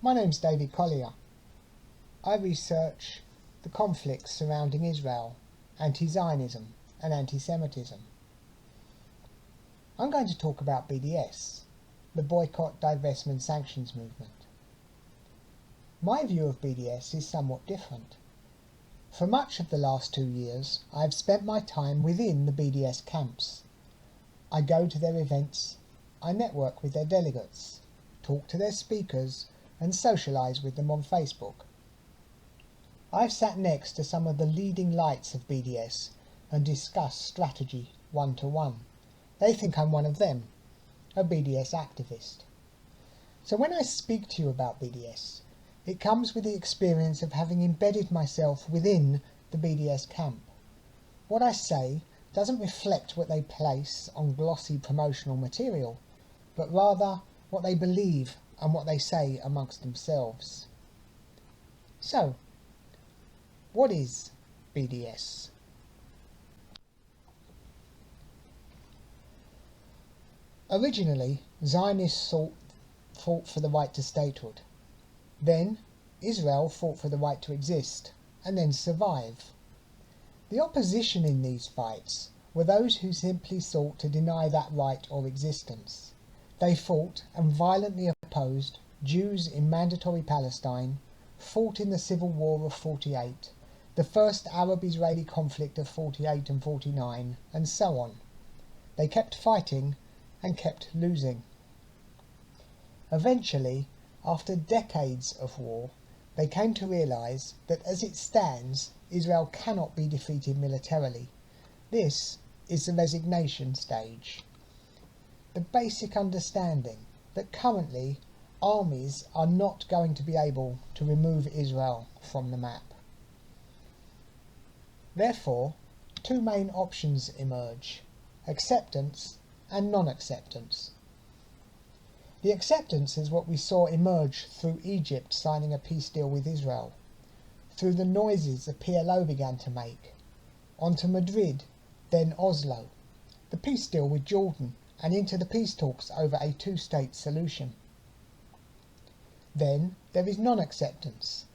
My name's David Collier. I research the conflicts surrounding Israel, anti-Zionism and anti-Semitism. I'm going to talk about BDS, the boycott, divestment, sanctions movement. My view of BDS is somewhat different. For much of the last 2 years, I have spent my time within the BDS camps. I go to their events, I network with their delegates, talk to their speakers and socialise with them on Facebook. I've sat next to some of the leading lights of BDS and discussed strategy one-to-one. They think I'm one of them, a BDS activist. So when I speak to you about BDS, it comes with the experience of having embedded myself within the BDS camp. What I say doesn't reflect what they place on glossy promotional material, but rather what they believe and what they say amongst themselves. So, what is BDS? Originally, Zionists fought for the right to statehood. Then, Israel fought for the right to exist, and then survive. The opposition in these fights were those who simply sought to deny that right or existence. They fought and violently opposed Jews in mandatory Palestine, fought in the Civil War of 48, the first Arab-Israeli conflict of 48 and 49, and so on. They kept fighting and kept losing. Eventually, after decades of war, they came to realise that as it stands, Israel cannot be defeated militarily. This is the resignation stage. The basic understanding that currently armies are not going to be able to remove Israel from the map. Therefore, two main options emerge: acceptance and non-acceptance. The acceptance is what we saw emerge through Egypt signing a peace deal with Israel, through the noises the PLO began to make, onto Madrid, then Oslo, the peace deal with Jordan, and into the peace talks over a two-state solution. Then there is non-acceptance.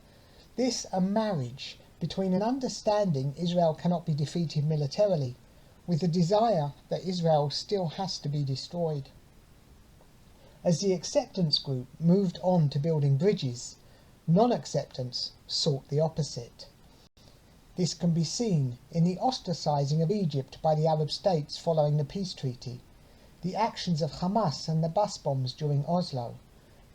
This a marriage between an understanding Israel cannot be defeated militarily with the desire that Israel still has to be destroyed. As the acceptance group moved on to building bridges, non-acceptance sought the opposite. This can be seen in the ostracising of Egypt by the Arab states following the peace treaty, the actions of Hamas and the bus bombs during Oslo,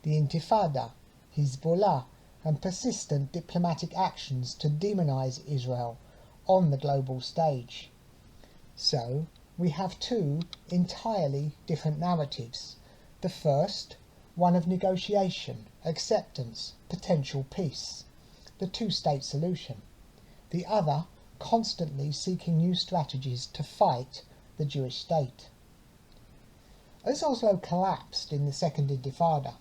the Intifada, Hezbollah, and persistent diplomatic actions to demonise Israel on the global stage. So, we have two entirely different narratives. The first, one of negotiation, acceptance, potential peace, the two-state solution. The other, constantly seeking new strategies to fight the Jewish state. As Oslo collapsed in the Second Intifada,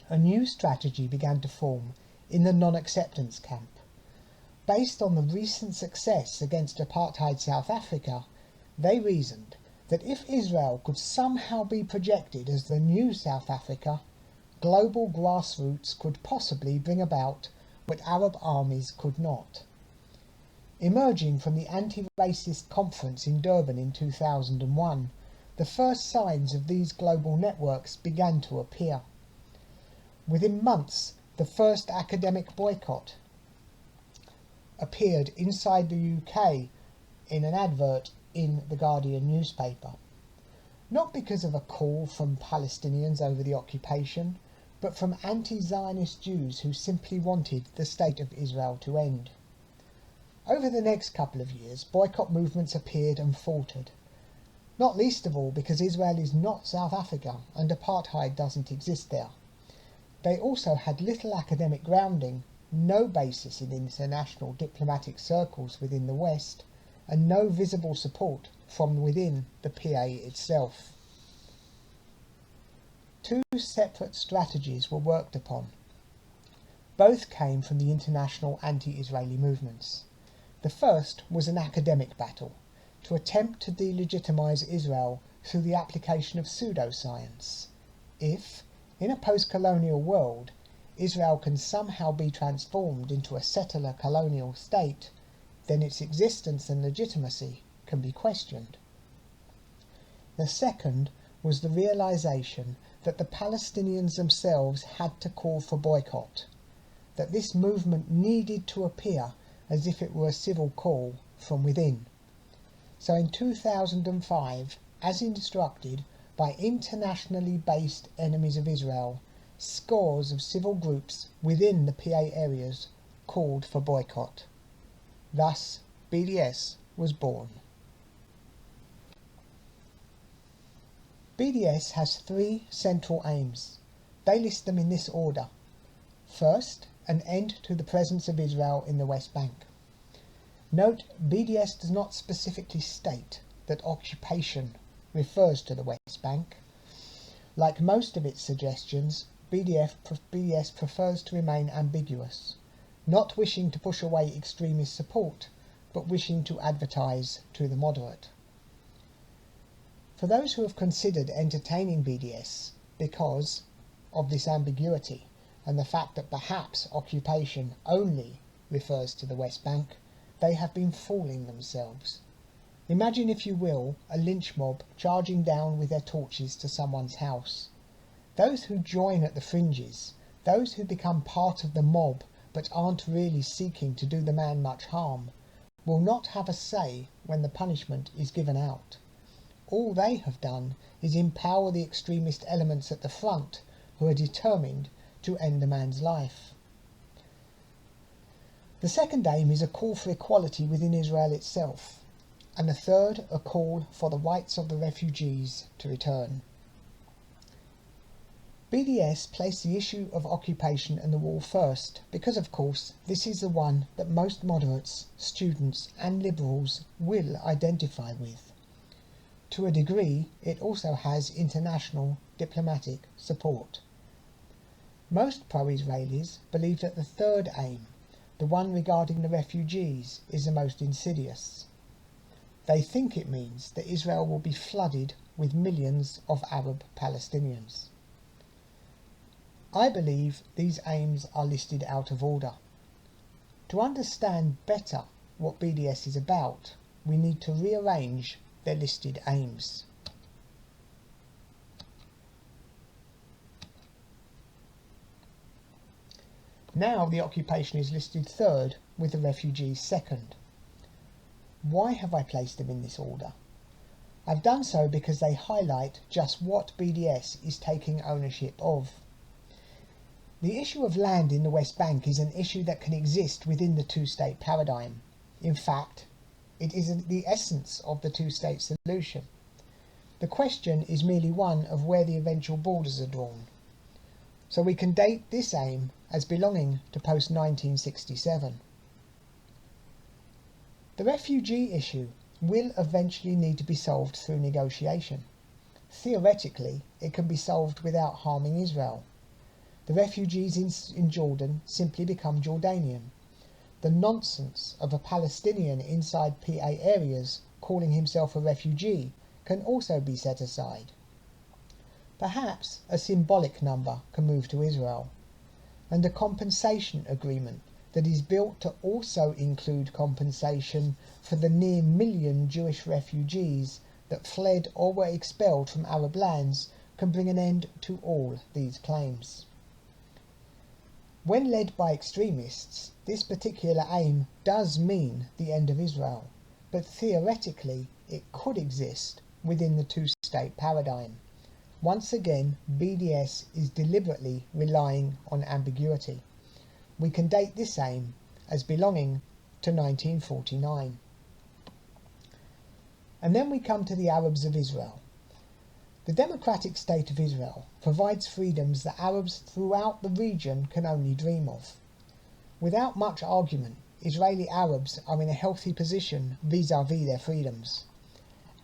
a new strategy began to form in the non-acceptance camp. Based on the recent success against apartheid South Africa, they reasoned that if Israel could somehow be projected as the new South Africa, global grassroots could possibly bring about what Arab armies could not. Emerging from the anti-racist conference in Durban in 2001, the first signs of these global networks began to appear. Within months, the first academic boycott appeared inside the UK in an advert in the Guardian newspaper. Not because of a call from Palestinians over the occupation, but from anti-Zionist Jews who simply wanted the state of Israel to end. Over the next couple of years, boycott movements appeared and faltered. Not least of all because Israel is not South Africa and apartheid doesn't exist there. They also had little academic grounding, no basis in international diplomatic circles within the West, and no visible support from within the PA itself. Two separate strategies were worked upon. Both came from the international anti-Israeli movements. The first was an academic battle, to attempt to delegitimize Israel through the application of pseudoscience. If, in a post-colonial world, Israel can somehow be transformed into a settler colonial state, then its existence and legitimacy can be questioned. The second was the realization that the Palestinians themselves had to call for boycott, that this movement needed to appear as if it were a civil call from within. So in 2005, as instructed by internationally based enemies of Israel, scores of civil groups within the PA areas called for boycott. Thus, BDS was born. BDS has three central aims. They list them in this order. First, an end to the presence of Israel in the West Bank. Note, BDS does not specifically state that occupation refers to the West Bank. Like most of its suggestions, BDS prefers to remain ambiguous, not wishing to push away extremist support, but wishing to advertise to the moderate. For those who have considered entertaining BDS because of this ambiguity and the fact that perhaps occupation only refers to the West Bank, they have been fooling themselves. Imagine, if you will, a lynch mob charging down with their torches to someone's house. Those who join at the fringes, those who become part of the mob but aren't really seeking to do the man much harm, will not have a say when the punishment is given out. All they have done is empower the extremist elements at the front who are determined to end a man's life. The second aim is a call for equality within Israel itself, and the third a call for the rights of the refugees to return. BDS placed the issue of occupation and the wall first because, of course, this is the one that most moderates, students and liberals will identify with. To a degree, it also has international diplomatic support. Most pro-Israelis believe that the third aim, the one regarding the refugees, is the most insidious. They think it means that Israel will be flooded with millions of Arab Palestinians. I believe these aims are listed out of order. To understand better what BDS is about, we need to rearrange their listed aims. Now the occupation is listed third, with the refugees second. Why have I placed them in this order? I've done so because they highlight just what BDS is taking ownership of. The issue of land in the West Bank is an issue that can exist within the two-state paradigm. In fact, it is the essence of the two-state solution. The question is merely one of where the eventual borders are drawn. So we can date this aim as belonging to post-1967. The refugee issue will eventually need to be solved through negotiation. Theoretically, it can be solved without harming Israel. The refugees in Jordan simply become Jordanian. The nonsense of a Palestinian inside PA areas calling himself a refugee can also be set aside. Perhaps a symbolic number can move to Israel, and a compensation agreement that is built to also include compensation for the near million Jewish refugees that fled or were expelled from Arab lands can bring an end to all these claims. When led by extremists, this particular aim does mean the end of Israel, but theoretically it could exist within the two-state paradigm. Once again, BDS is deliberately relying on ambiguity. We can date this aim as belonging to 1949. And then we come to the Arabs of Israel. The democratic state of Israel provides freedoms that Arabs throughout the region can only dream of. Without much argument, Israeli Arabs are in a healthy position vis-à-vis their freedoms.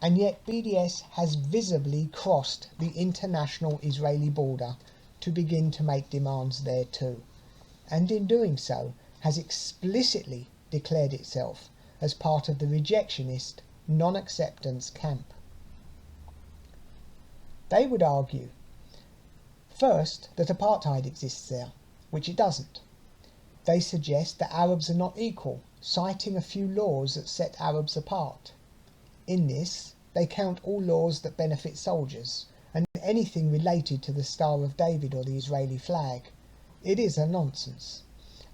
And yet BDS has visibly crossed the international Israeli border to begin to make demands there too, and in doing so has explicitly declared itself as part of the rejectionist non-acceptance camp. They would argue, first, that apartheid exists there, which it doesn't. They suggest that Arabs are not equal, citing a few laws that set Arabs apart. In this, they count all laws that benefit soldiers, and anything related to the Star of David or the Israeli flag. It is a nonsense.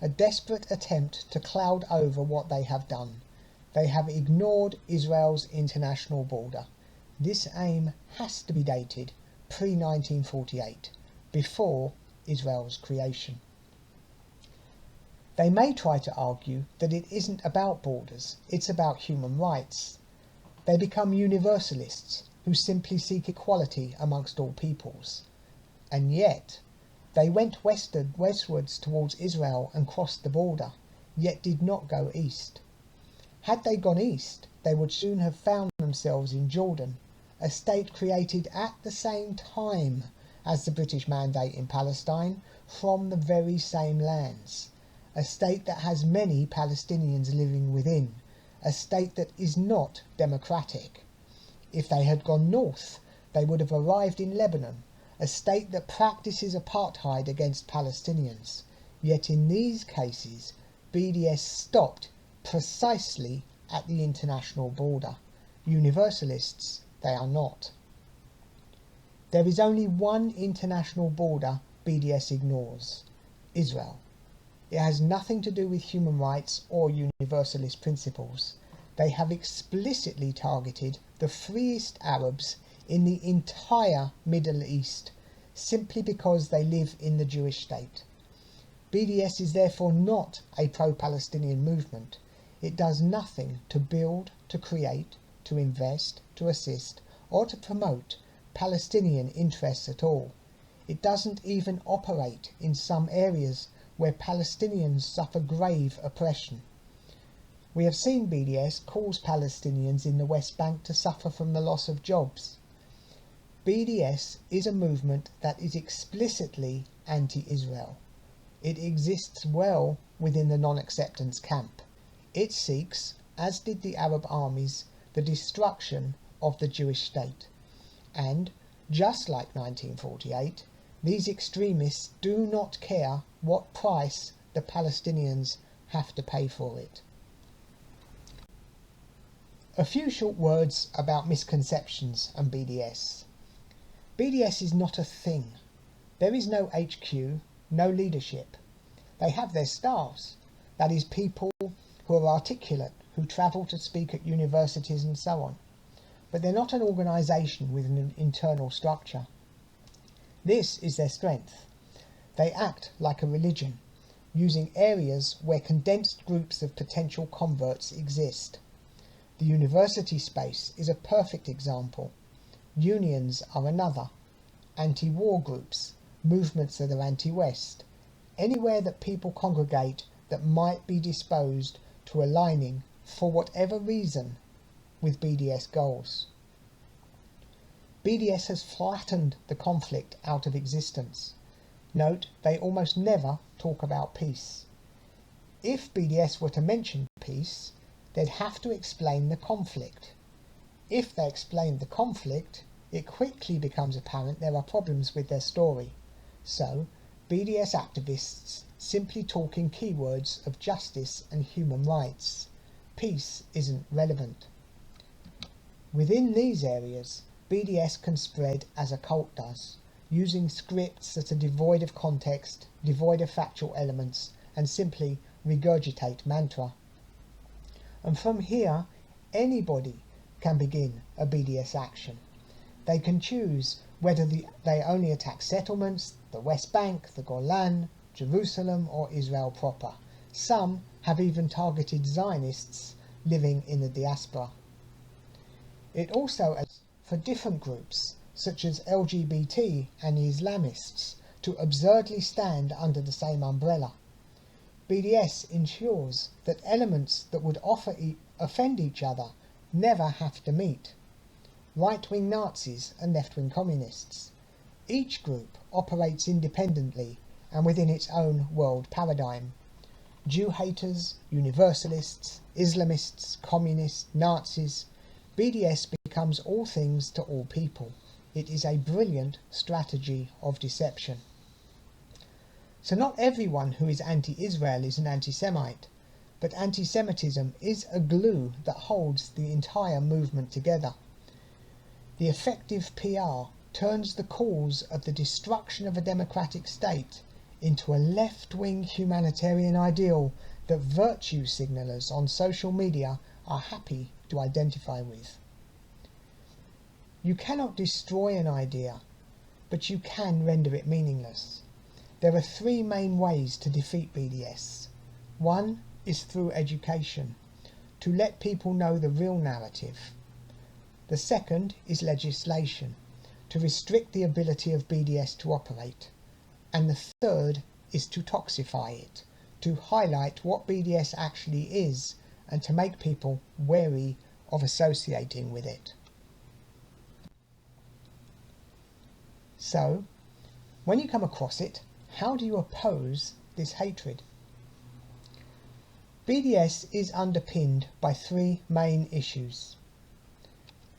A desperate attempt to cloud over what they have done. They have ignored Israel's international border. This aim has to be dated pre-1948, before Israel's creation. They may try to argue that it isn't about borders, it's about human rights. They become universalists who simply seek equality amongst all peoples. And yet, they went westwards towards Israel and crossed the border, yet did not go east. Had they gone east, they would soon have found themselves in Jordan, a state created at the same time as the British Mandate in Palestine from the very same lands, a state that has many Palestinians living within, a state that is not democratic. If they had gone north, they would have arrived in Lebanon, a state that practices apartheid against Palestinians. Yet in these cases, BDS stopped precisely at the international border. Universalists, they are not. There is only one international border BDS ignores: Israel. It has nothing to do with human rights or universalist principles. They have explicitly targeted the freest Arabs in the entire Middle East, simply because they live in the Jewish state. BDS is therefore not a pro-Palestinian movement. It does nothing to build, to create, to invest, to assist, or to promote Palestinian interests at all. It doesn't even operate in some areas where Palestinians suffer grave oppression. We have seen BDS cause Palestinians in the West Bank to suffer from the loss of jobs. BDS is a movement that is explicitly anti-Israel. It exists well within the non-acceptance camp. It seeks, as did the Arab armies, the destruction of the Jewish state. And, just like 1948, these extremists do not care what price the Palestinians have to pay for it. A few short words about misconceptions and BDS. BDS is not a thing. There is no HQ, no leadership. They have their staffs, that is, people who are articulate, who travel to speak at universities and so on. But they're not an organisation with an internal structure. This is their strength. They act like a religion, using areas where condensed groups of potential converts exist. The university space is a perfect example. Unions are another. Anti-war groups, movements that are anti-West. Anywhere that people congregate that might be disposed to aligning, for whatever reason, with BDS goals. BDS has flattened the conflict out of existence. Note, they almost never talk about peace. If BDS were to mention peace, they'd have to explain the conflict. If they explained the conflict, it quickly becomes apparent there are problems with their story. So, BDS activists simply talk in keywords of justice and human rights. Peace isn't relevant. Within these areas, BDS can spread as a cult does, using scripts that are devoid of context, devoid of factual elements, and simply regurgitate mantra. And from here, anybody can begin a BDS action. They can choose whether they only attack settlements, the West Bank, the Golan, Jerusalem, or Israel proper. Some have even targeted Zionists living in the diaspora. It also allows for different groups, such as LGBT and Islamists, to absurdly stand under the same umbrella. BDS ensures that elements that would offend each other never have to meet. Right-wing Nazis and left-wing communists. Each group operates independently and within its own world paradigm. Jew haters, universalists, Islamists, communists, Nazis. BDS becomes all things to all people. It is a brilliant strategy of deception. So not everyone who is anti-Israel is an anti-Semite, but anti-Semitism is a glue that holds the entire movement together. The effective PR turns the cause of the destruction of a democratic state into a left-wing humanitarian ideal that virtue signallers on social media are happy to identify with. You cannot destroy an idea, but you can render it meaningless. There are three main ways to defeat BDS. One is through education, to let people know the real narrative. The second is legislation, to restrict the ability of BDS to operate. And the third is to toxify it, to highlight what BDS actually is and to make people wary of associating with it. So, when you come across it, how do you oppose this hatred? BDS is underpinned by three main issues.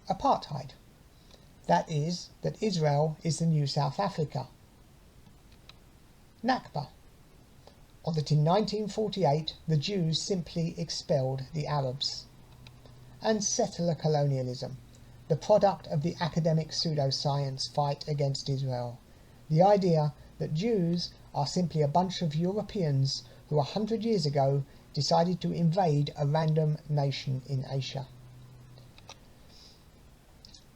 Apartheid, that is, that Israel is the new South Africa. Nakba, or that in 1948 the Jews simply expelled the Arabs. And settler colonialism, the product of the academic pseudoscience fight against Israel. The idea that Jews are simply a bunch of Europeans who 100 years ago decided to invade a random nation in Asia.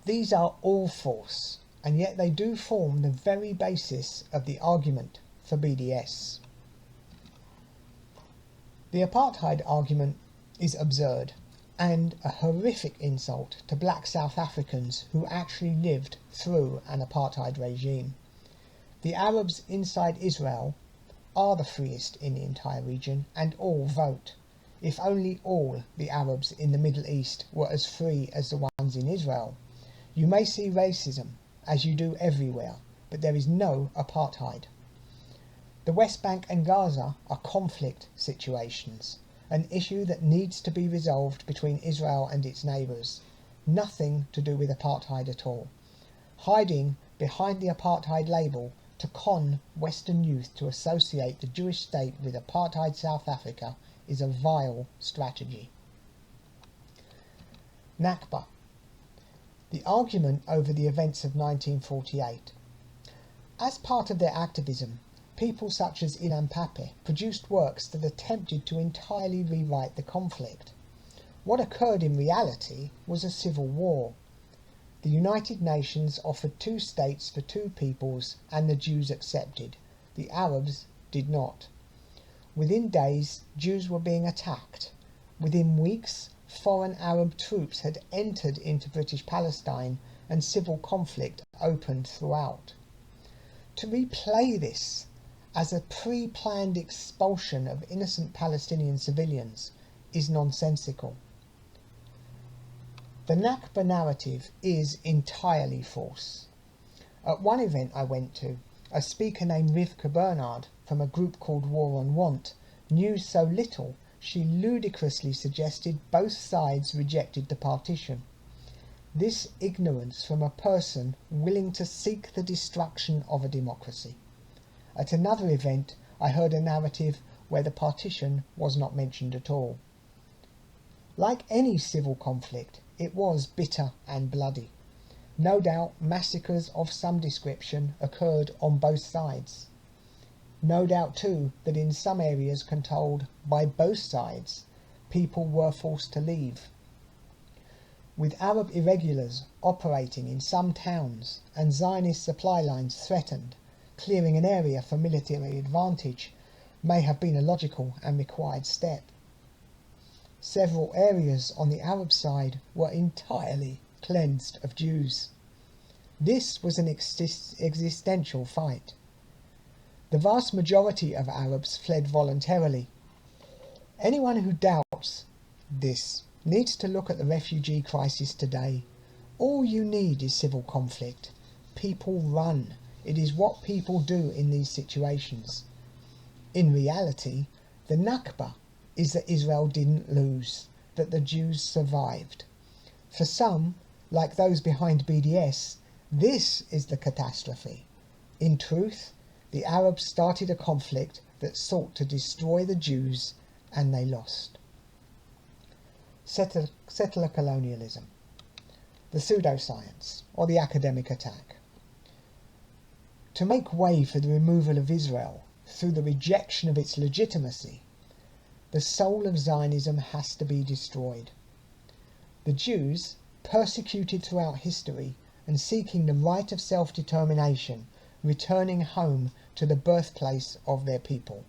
These are all false, and yet they do form the very basis of the argument for BDS. The apartheid argument is absurd and a horrific insult to black South Africans who actually lived through an apartheid regime. The Arabs inside Israel are the freest in the entire region and all vote. If only all the Arabs in the Middle East were as free as the ones in Israel. You may see racism, as you do everywhere, but there is no apartheid. The West Bank and Gaza are conflict situations, an issue that needs to be resolved between Israel and its neighbours. Nothing to do with apartheid at all. Hiding behind the apartheid label to con Western youth to associate the Jewish state with apartheid South Africa is a vile strategy. Nakba. The argument over the events of 1948. As part of their activism, people such as Ilan Pappé produced works that attempted to entirely rewrite the conflict. What occurred in reality was a civil war. The United Nations offered 2 states for 2 peoples and the Jews accepted. The Arabs did not. Within days, Jews were being attacked. Within weeks, foreign Arab troops had entered into British Palestine and civil conflict opened throughout. To replay this as a pre-planned expulsion of innocent Palestinian civilians is nonsensical. The Nakba narrative is entirely false. At one event I went to, a speaker named Rivka Bernard from a group called War on Want knew so little she ludicrously suggested both sides rejected the partition. This ignorance from a person willing to seek the destruction of a democracy. At another event I heard a narrative where the partition was not mentioned at all. Like any civil conflict, it was bitter and bloody. No doubt massacres of some description occurred on both sides. No doubt too that in some areas controlled by both sides, people were forced to leave. With Arab irregulars operating in some towns and Zionist supply lines threatened, clearing an area for military advantage may have been a logical and required step. Several areas on the Arab side were entirely cleansed of Jews. This was an existential fight. The vast majority of Arabs fled voluntarily. Anyone who doubts this needs to look at the refugee crisis today. All you need is civil conflict. People run. It is what people do in these situations. In reality, the Nakba is that Israel didn't lose, that the Jews survived. For some, like those behind BDS, this is the catastrophe. In truth, The Arabs started a conflict that sought to destroy the Jews, and they lost. Settler colonialism, the pseudoscience, or the academic attack. To make way for the removal of Israel through the rejection of its legitimacy, the soul of Zionism has to be destroyed. The Jews, persecuted throughout history and seeking the right of self-determination, returning home to the birthplace of their people.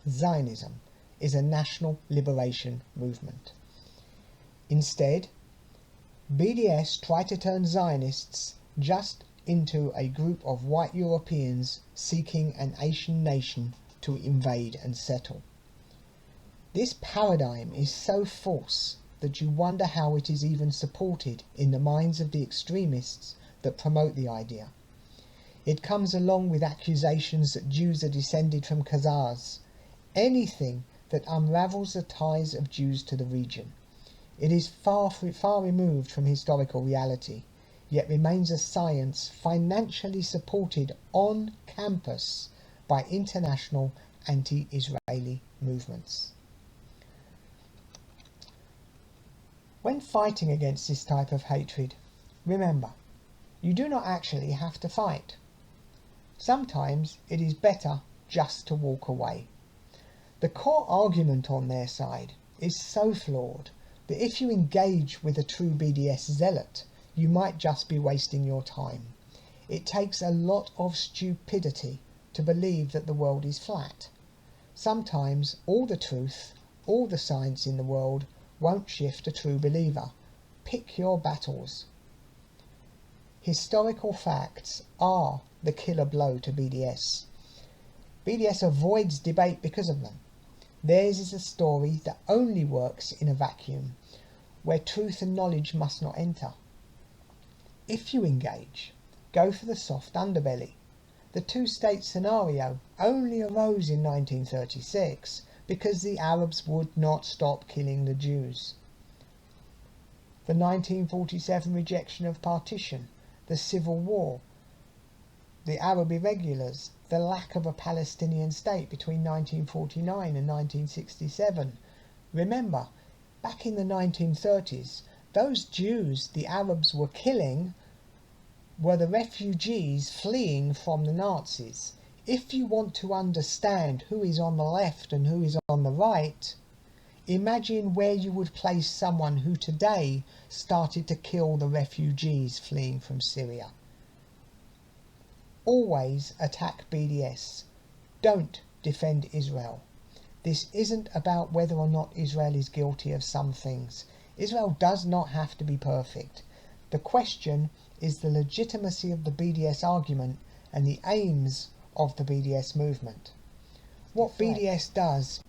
Zionism is a national liberation movement. Instead, BDS tried to turn Zionists just into a group of white Europeans seeking an Asian nation to invade and settle. This paradigm is so false that you wonder how it is even supported in the minds of the extremists that promote the idea. It comes along with accusations that Jews are descended from Khazars, anything that unravels the ties of Jews to the region. It is far removed from historical reality, yet remains a science financially supported on campus by international anti-Israeli movements. When fighting against this type of hatred, remember, you do not actually have to fight. Sometimes it is better just to walk away. The core argument on their side is so flawed that if you engage with a true BDS zealot, you might just be wasting your time. It takes a lot of stupidity to believe that the world is flat. Sometimes all the truth, all the science in the world won't shift a true believer. Pick your battles. Historical facts are the killer blow to BDS. BDS avoids debate because of them. Theirs is a story that only works in a vacuum, where truth and knowledge must not enter. If you engage, go for the soft underbelly. The two-state scenario only arose in 1936 because the Arabs would not stop killing the Jews. The 1947 rejection of partition, the civil war, the Arab irregulars, the lack of a Palestinian state between 1949 and 1967. Remember, back in the 1930s, those Jews the Arabs were killing were the refugees fleeing from the Nazis. If you want to understand who is on the left and who is on the right, imagine where you would place someone who today started to kill the refugees fleeing from Syria. Always attack BDS. Don't defend Israel. This isn't about whether or not Israel is guilty of some things. Israel does not have to be perfect. The question is the legitimacy of the BDS argument and the aims of the BDS movement. What BDS does,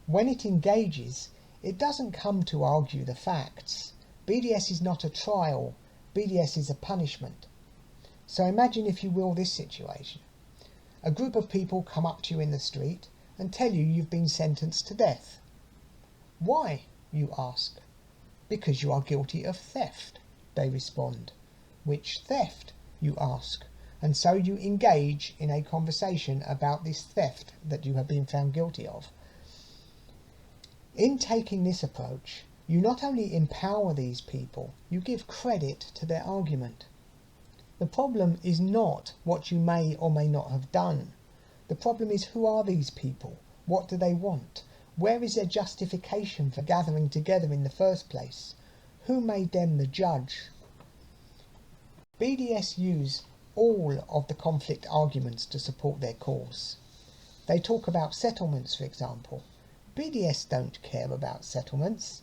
when it engages, it doesn't come to argue the facts. BDS is not a trial. BDS is a punishment. So imagine, if you will, this situation. A group of people come up to you in the street and tell you you've been sentenced to death. Why, you ask? Because you are guilty of theft, they respond. Which theft, you ask? And so you engage in a conversation about this theft that you have been found guilty of. In taking this approach, you not only empower these people, you give credit to their argument. The problem is not what you may or may not have done. The problem is, who are these people? What do they want? Where is their justification for gathering together in the first place? Who made them the judge? BDS use all of the conflict arguments to support their cause. They talk about settlements, for example. BDS don't care about settlements.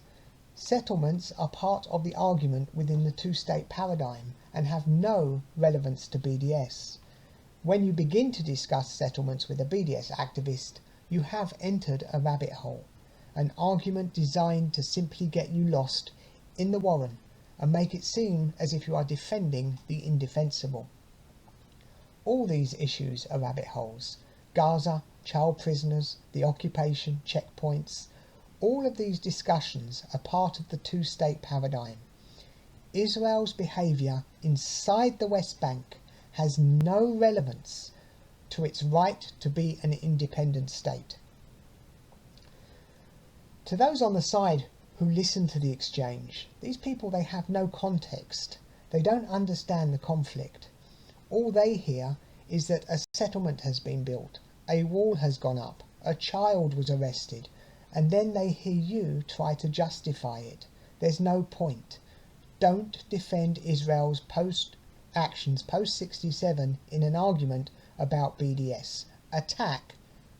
Settlements are part of the argument within the two-state paradigm and have no relevance to BDS. When you begin to discuss settlements with a BDS activist, you have entered a rabbit hole, an argument designed to simply get you lost in the warren and make it seem as if you are defending the indefensible. All these issues are rabbit holes. Gaza, child prisoners, the occupation, checkpoints. All of these discussions are part of the two-state paradigm. Israel's behaviour inside the West Bank has no relevance to its right to be an independent state. To those on the side who listen to the exchange, these people, they have no context. They don't understand the conflict. All they hear is that a settlement has been built, a wall has gone up, a child was arrested, and then they hear you try to justify it. There's no point. Don't defend Israel's actions post-67 in an argument about BDS. Attack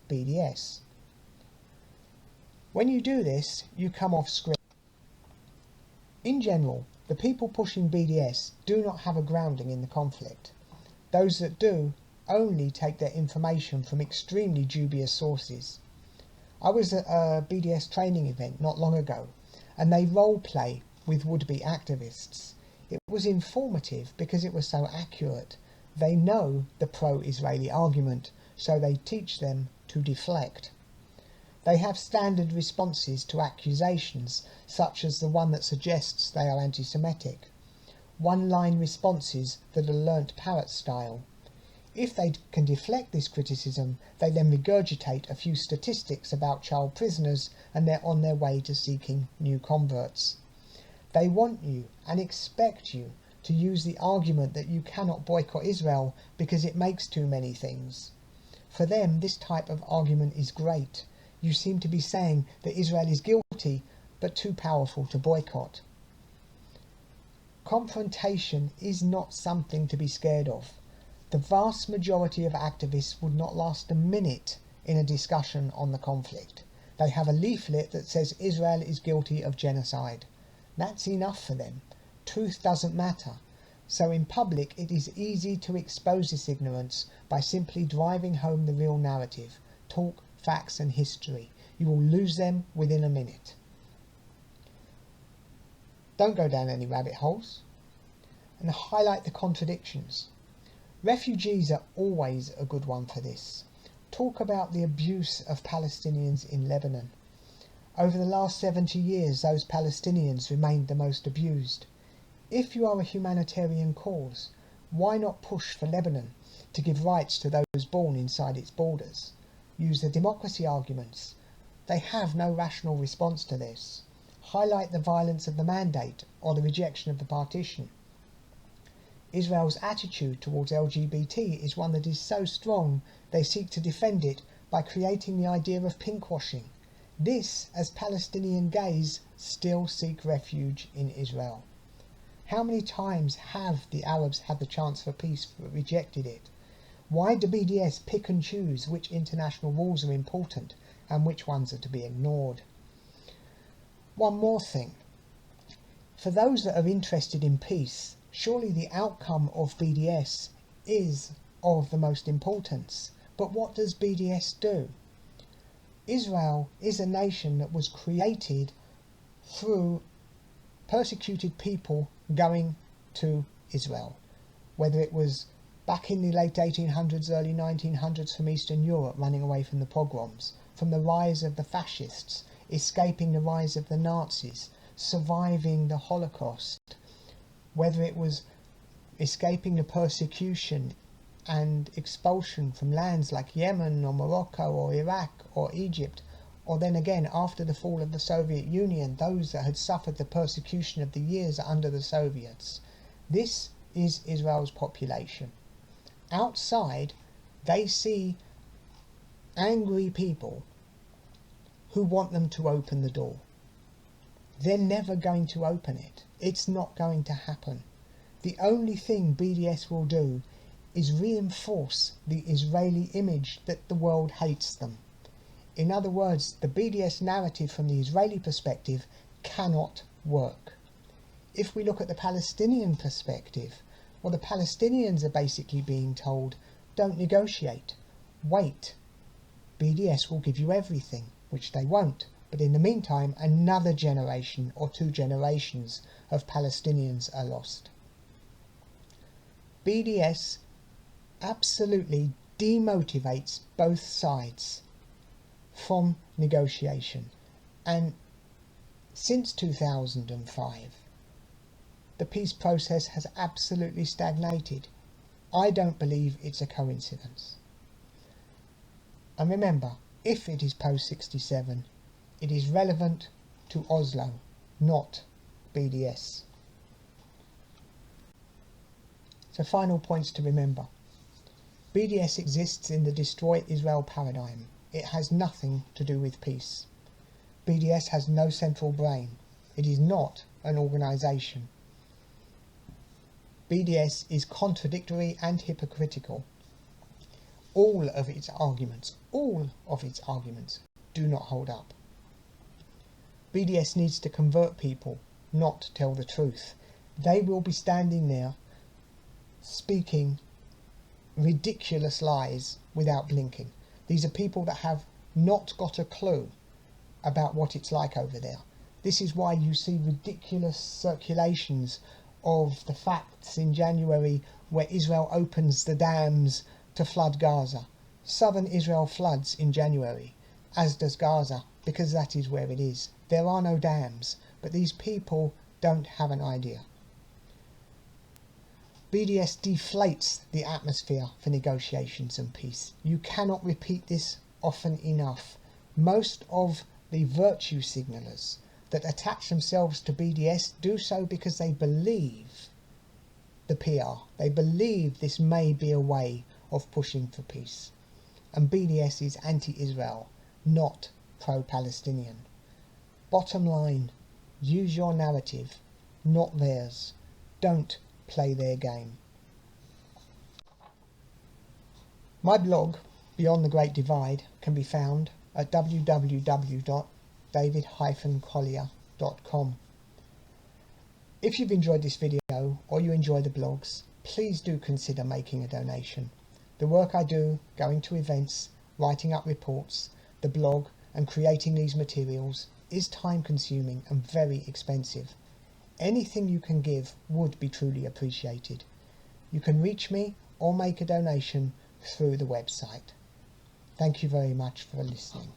BDS. When you do this, you come off script. In general, the people pushing BDS do not have a grounding in the conflict. Those that do only take their information from extremely dubious sources. I was at a BDS training event not long ago, and they role-play with would-be activists. It was informative because it was so accurate. They know the pro-Israeli argument, so they teach them to deflect. They have standard responses to accusations, such as the one that suggests they are anti-Semitic. One-line responses that are learnt parrot style. If they can deflect this criticism, they then regurgitate a few statistics about child prisoners, and they're on their way to seeking new converts. They want you and expect you to use the argument that you cannot boycott Israel because it makes too many things. For them, this type of argument is great. You seem to be saying that Israel is guilty but too powerful to boycott. Confrontation is not something to be scared of. The vast majority of activists would not last a minute in a discussion on the conflict. They have a leaflet that says Israel is guilty of genocide. That's enough for them. Truth doesn't matter. So in public it is easy to expose this ignorance by simply driving home the real narrative. Talk facts and history. You will lose them within a minute. Don't go down any rabbit holes. And highlight the contradictions. Refugees are always a good one for this. Talk about the abuse of Palestinians in Lebanon. Over the last 70 years, those Palestinians remained the most abused. If you are a humanitarian cause, why not push for Lebanon to give rights to those born inside its borders? Use the democracy arguments. They have no rational response to this. Highlight the violence of the mandate or the rejection of the partition. Israel's attitude towards LGBT is one that is so strong they seek to defend it by creating the idea of pinkwashing. This, as Palestinian gays still seek refuge in Israel. How many times have the Arabs had the chance for peace but rejected it? Why do BDS pick and choose which international rules are important and which ones are to be ignored? One more thing. For those that are interested in peace, surely the outcome of BDS is of the most importance. But what does BDS do? Israel is a nation that was created through persecuted people going to Israel. Whether it was back in the late 1800s, early 1900s from Eastern Europe, running away from the pogroms, from the rise of the fascists, escaping the rise of the Nazis, surviving the Holocaust, whether it was escaping the persecution and expulsion from lands like Yemen or Morocco or Iraq or Egypt, or then again after the fall of the Soviet Union, those that had suffered the persecution of the years under the Soviets. This is Israel's population. Outside, they see angry people who want them to open the door. They're never going to open it. It's not going to happen. The only thing BDS will do is reinforce the Israeli image that the world hates them. In other words, the BDS narrative from the Israeli perspective cannot work. If we look at the Palestinian perspective, well, the Palestinians are basically being told, don't negotiate, wait. BDS will give you everything, which they won't. But in the meantime, another generation or 2 generations of Palestinians are lost. BDS absolutely demotivates both sides from negotiation. And since 2005, the peace process has absolutely stagnated. I don't believe it's a coincidence. And remember, if it is post-67, it is relevant to Oslo, not BDS. So final points to remember. BDS exists in the destroy Israel paradigm. It has nothing to do with peace. BDS has no central brain. It is not an organisation. BDS is contradictory and hypocritical. All of its arguments do not hold up. BDS needs to convert people, not tell the truth. They will be standing there speaking ridiculous lies without blinking. These are people that have not got a clue about what it's like over there. This is why you see ridiculous circulations of the facts in January where Israel opens the dams to flood Gaza. Southern Israel floods in January, as does Gaza, because that is where it is. There are no dams, but these people don't have an idea. BDS deflates the atmosphere for negotiations and peace. You cannot repeat this often enough. Most of the virtue signallers that attach themselves to BDS do so because they believe the PR. They believe this may be a way of pushing for peace. And BDS is anti-Israel, not pro-Palestinian. Bottom line, use your narrative, not theirs. Don't play their game. My blog, Beyond the Great Divide, can be found at www.david-collier.com. If you've enjoyed this video or you enjoy the blogs, please do consider making a donation. The work I do, going to events, writing up reports, the blog and creating these materials is time consuming and very expensive. Anything you can give would be truly appreciated. You can reach me or make a donation through the website. Thank you very much for listening.